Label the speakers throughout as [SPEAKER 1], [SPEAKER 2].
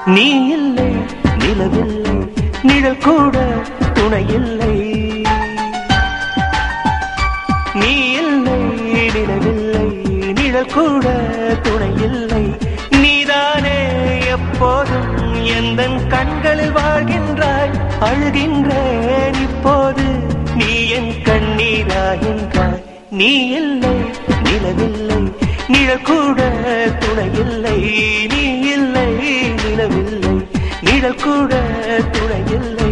[SPEAKER 1] நீ இல்லை நிலவில்லை நிழல் கூட துணையில்லை நீ இல்லை நிலவில்லை நிழல் கூட துணையில்லை நீதானே எப்போதும் எந்தன் கண்களில் வாழ்கின்றாய் அழுகின்றேன் இப்போது நீ என் கண்ணீராகின்றாய் நீ இல்லை நிலவில்லை நிழல் கூட துணையில்லை நீ இல்லை நிலவில்லை நிழல் கூட துணையில்லை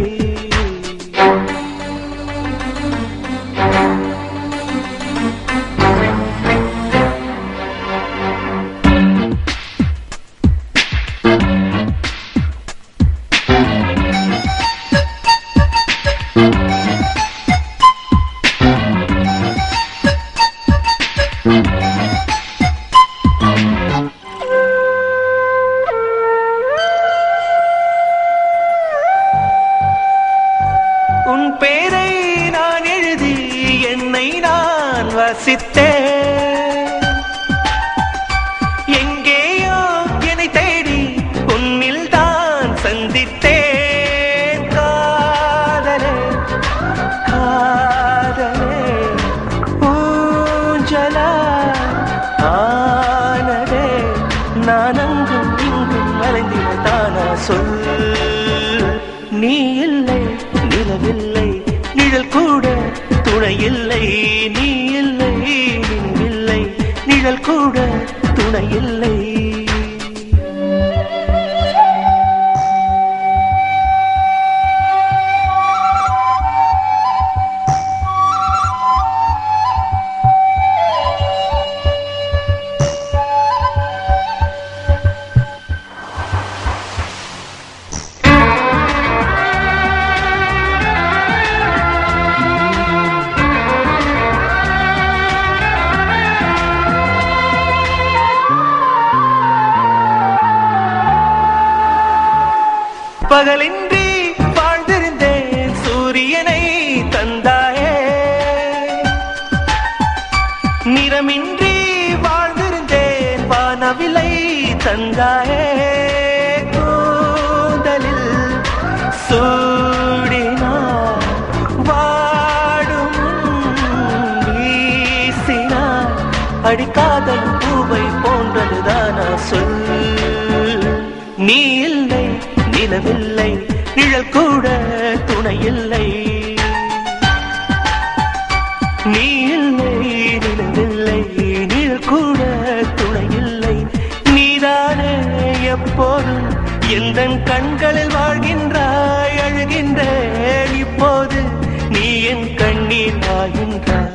[SPEAKER 1] உன் பேரை நான் எழுதி என்னை நான் வசித்தேன் எங்கேயோ என்னை தேடி உன்னில் தான் சந்தித்தேன் காதலே காதலே ஊஞ்சலா ஆனதே நான் அங்கும் இங்கும் மறைந்திருந்தானா சொல் நீ இல்லை நிலவில்லை நிழல் கூட துணையில்லை நீ இல்லை நிலவில்லை நிழல் கூட துணையில்லை பகலின்றி வாழ்ந்திருந்தேன் சூரியனை தந்தாயே நிறமின்றி வாழ்ந்திருந்தேன் வானவிலை தந்தாயே கூந்தலில் சூடினார் வாடும் வீசினார் அடிக்காதல் பூவை போன்றதுதானா சொல் நீ இல்லை நிலவில்லை நிழல் கூட துணையில்லை நீ இல்லை நிலவில்லை நிழல் கூட துணையில்லை நீதானே எப்போதும் எந்தன் கண்களில் வாழ்கின்றாய் அழுகின்றேன் இப்போது நீ என் கண்ணீர் ஆகின்றாய்